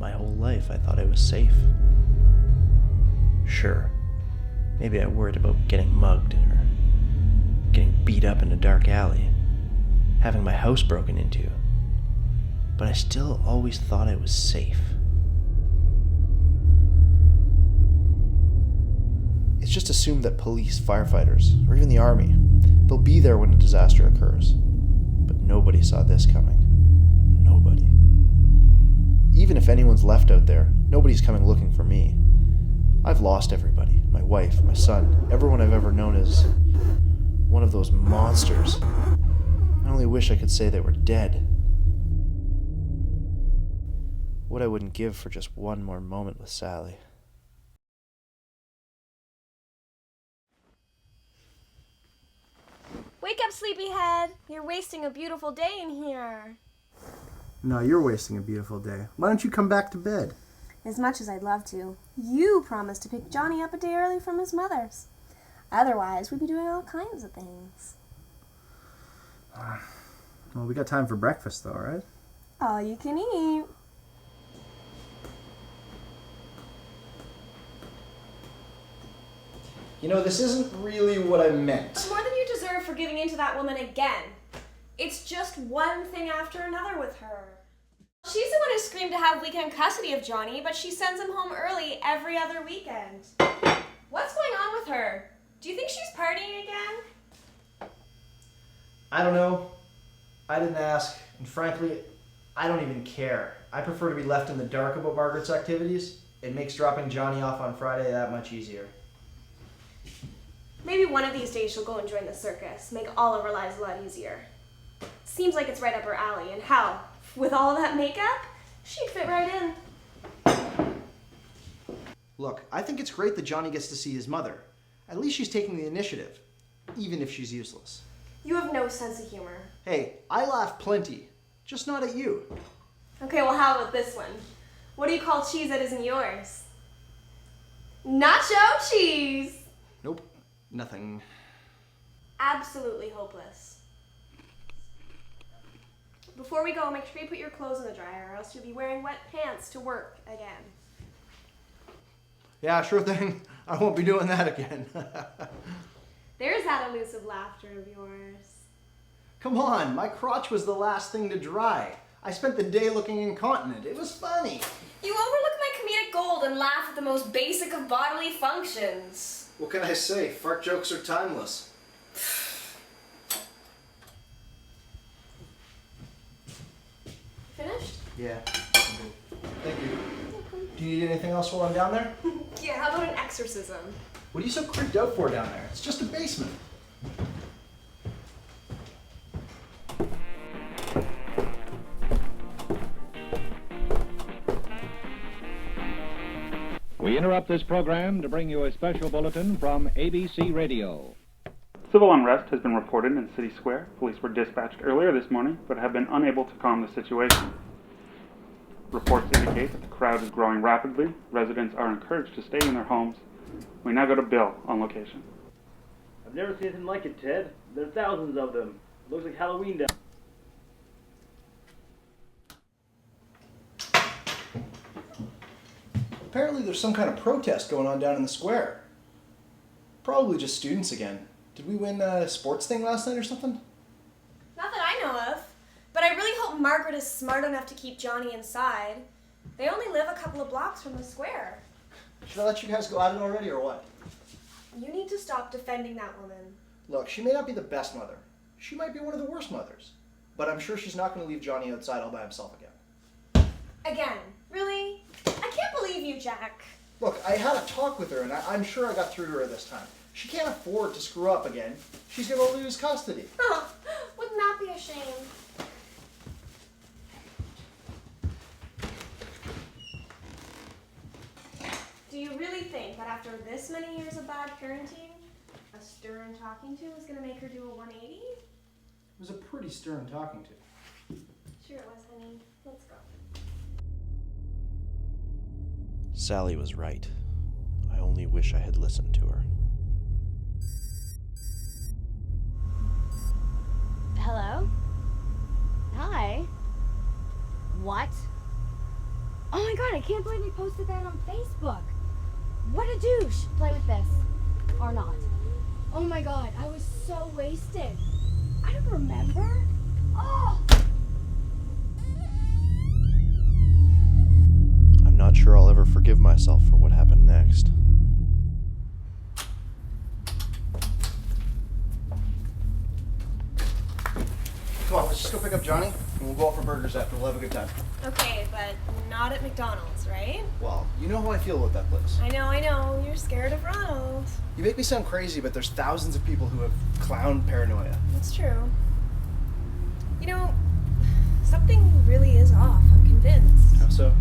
My whole life I thought I was safe. Sure, maybe I worried about getting mugged or getting beat up in a dark alley, having my house broken into, but I still always thought I was safe. It's just assumed that police, firefighters, or even the army, they'll be there when a disaster occurs. But nobody saw this coming. Nobody. Even if anyone's left out there, nobody's coming looking for me. I've lost everybody. My wife, my son, everyone I've ever known is one of those monsters. I only wish I could say they were dead. What I wouldn't give for just one more moment with Sally. Wake up, sleepyhead. You're wasting a beautiful day in here. No, you're wasting a beautiful day. Why don't you come back to bed? As much as I'd love to, you promised to pick Johnny up a day early from his mother's. Otherwise, we'd be doing all kinds of things. Well, we got time for breakfast, though, right? All you can eat. You know, this isn't really what I meant. It's more than you deserve for giving in to that woman again. It's just one thing after another with her. She's the one who screamed to have weekend custody of Johnny, but she sends him home early every other weekend. What's going on with her? Do you think she's partying again? I don't know. I didn't ask, and frankly, I don't even care. I prefer to be left in the dark about Margaret's activities. It makes dropping Johnny off on Friday that much easier. Maybe one of these days she'll go and join the circus, make all of our lives a lot easier. Seems like it's right up her alley, and how? With all of that makeup, she'd fit right in. Look, I think it's great that Johnny gets to see his mother. At least she's taking the initiative, even if she's useless. You have no sense of humor. Hey, I laugh plenty, just not at you. Okay, well, how about this one? What do you call cheese that isn't yours? Nacho cheese! Nope, nothing. Absolutely hopeless. Before we go, make sure you put your clothes in the dryer, or else you'll be wearing wet pants to work again. Yeah, sure thing. I won't be doing that again. There's that elusive laughter of yours. Come on, my crotch was the last thing to dry. I spent the day looking incontinent. It was funny. You overlook my comedic gold and laugh at the most basic of bodily functions. What can I say? Fart jokes are timeless. Finished? Yeah. Thank you. Do you need anything else while I'm down there? Yeah, how about an exorcism? What are you so creeped out for down there? It's just a basement. We interrupt this program to bring you a special bulletin from ABC Radio. Civil unrest has been reported in City Square. Police were dispatched earlier this morning, but have been unable to calm the situation. Reports indicate that the crowd is growing rapidly. Residents are encouraged to stay in their homes. We now go to Bill on location. I've never seen anything like it, Ted. There are thousands of them. It looks like Halloween down. Apparently there's some kind of protest going on down in the square. Probably just students again. Did we win a sports thing last night or something? Not that I know of, but I really hope Margaret is smart enough to keep Johnny inside. They only live a couple of blocks from the square. Should I let you guys go at it already or what? You need to stop defending that woman. Look, she may not be the best mother. She might be one of the worst mothers. But I'm sure she's not going to leave Johnny outside all by himself again. Again? Really? I can't believe you, Jack. Look, I had a talk with her and I'm sure I got through to her this time. She can't afford to screw up again. She's going to lose custody. Oh, wouldn't that be a shame? Do you really think that after this many years of bad parenting, a stern talking to is going to make her do a 180? It was a pretty stern talking to. Sure it was, honey. Let's go. Sally was right. I only wish I had listened to her. Hello? Hi. What? Oh my god, I can't believe they posted that on Facebook. What a douche. Play with this. Or not. Oh my god, I was so wasted. I don't remember. Oh! I'm not sure I'll ever forgive myself for what happened next. Come on, let's just go pick up Johnny, and we'll go out for burgers after. We'll have a good time. Okay, but not at McDonald's, right? Well, you know how I feel about that place. I know. You're scared of Ronald. You make me sound crazy, but there's thousands of people who have clown paranoia. That's true. You know, something really is off. I'm convinced. How so?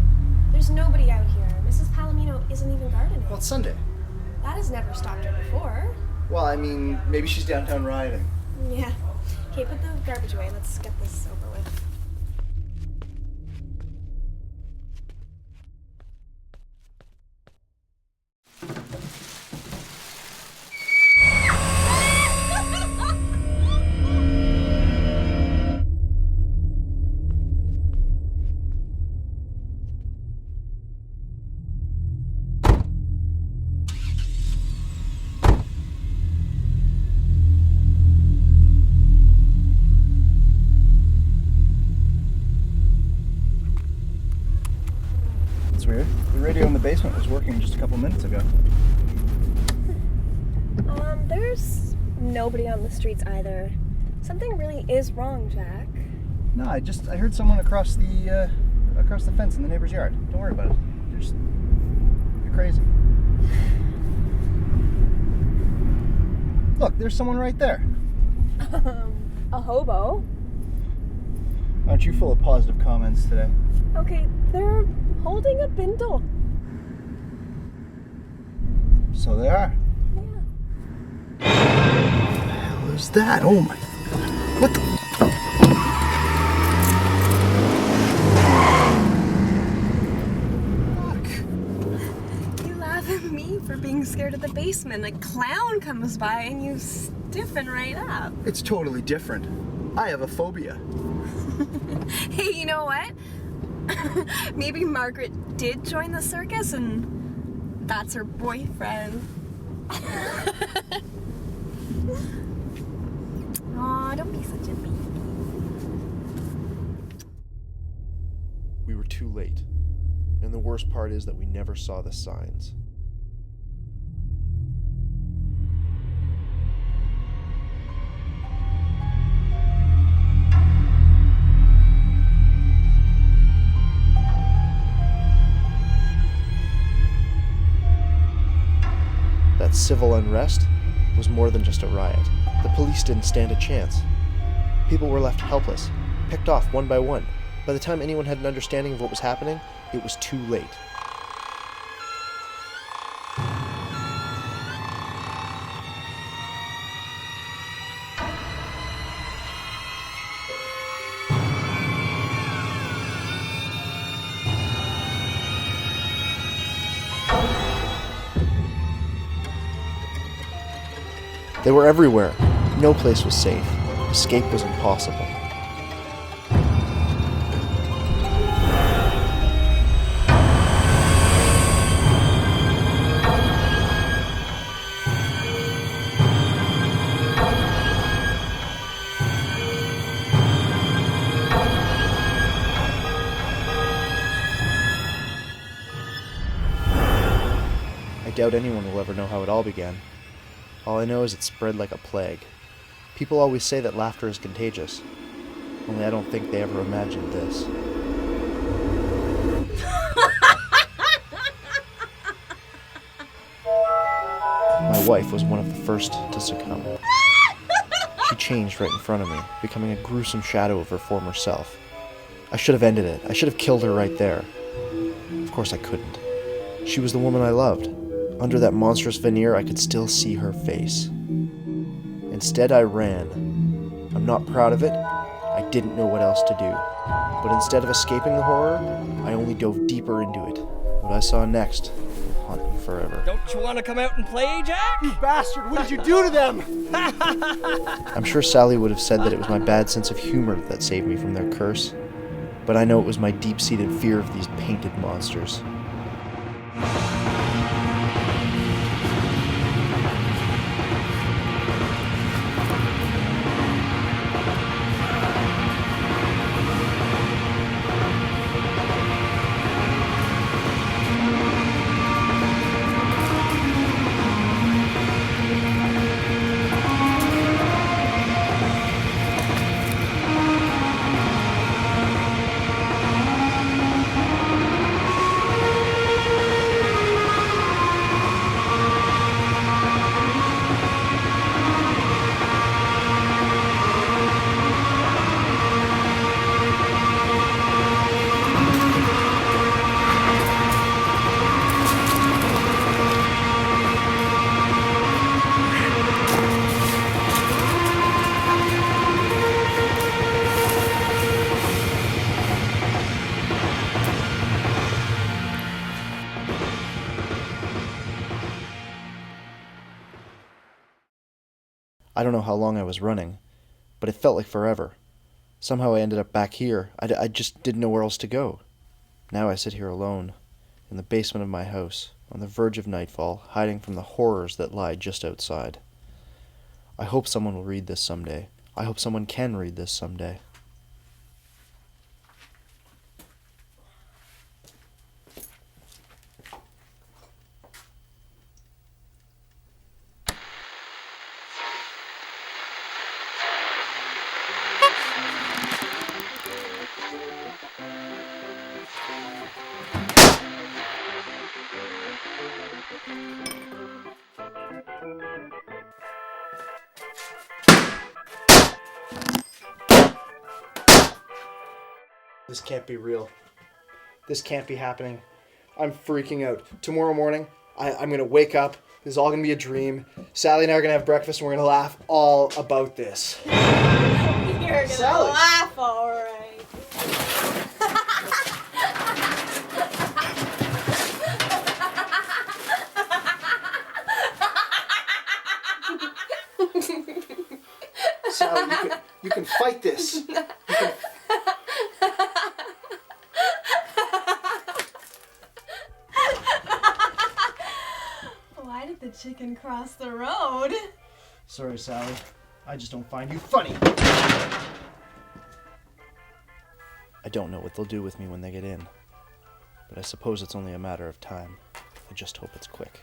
There's nobody out here. Mrs. Palomino isn't even gardening. Well, it's Sunday. That has never stopped her before. Well, I mean, maybe she's downtown rioting. Yeah. Okay, put the garbage away. Let's get this over with. It's weird. The radio in the basement was working just a couple minutes ago. There's nobody on the streets either. Something really is wrong, Jack. No, I heard someone across the fence in the neighbor's yard. Don't worry about it. You're crazy. Look, there's someone right there. A hobo? Aren't you full of positive comments today? Okay, they're holding a bindle. So they are. Yeah. What the hell is that? Oh my... What the... Fuck. You laugh at me for being scared of the basement. A clown comes by and you stiffen right up. It's totally different. I have a phobia. Hey, you know what? Maybe Margaret did join the circus and that's her boyfriend. Aw, don't be such a baby. We were too late. And the worst part is that we never saw the signs. That civil unrest was more than just a riot. The police didn't stand a chance. People were left helpless, picked off one by one. By the time anyone had an understanding of what was happening, it was too late. They were everywhere. No place was safe. Escape was impossible. I doubt anyone will ever know how it all began. All I know is it spread like a plague. People always say that laughter is contagious. Only I don't think they ever imagined this. My wife was one of the first to succumb. She changed right in front of me, becoming a gruesome shadow of her former self. I should have ended it. I should have killed her right there. Of course I couldn't. She was the woman I loved. Under that monstrous veneer, I could still see her face. Instead, I ran. I'm not proud of it. I didn't know what else to do. But instead of escaping the horror, I only dove deeper into it. What I saw next will haunt me forever. Don't you want to come out and play, Jack? You bastard! What did you do to them? I'm sure Sally would have said that it was my bad sense of humor that saved me from their curse. but I know it was my deep-seated fear of these painted monsters. I don't know how long I was running, but it felt like forever. Somehow I ended up back here. I just didn't know where else to go. Now I sit here alone, in the basement of my house, on the verge of nightfall, hiding from the horrors that lie just outside. I hope someone will read this someday. I hope someone can read this someday. This can't be real. This can't be happening. I'm freaking out. Tomorrow morning, I'm going to wake up. This is all going to be a dream. Sally and I are going to have breakfast and we're going to laugh all about this. You're gonna Sally. laugh, all right. Sally, you can fight this. Why did the chicken cross the road? Sorry, Sally. I just don't find you funny. I don't know what they'll do with me when they get in, but I suppose it's only a matter of time. I just hope it's quick.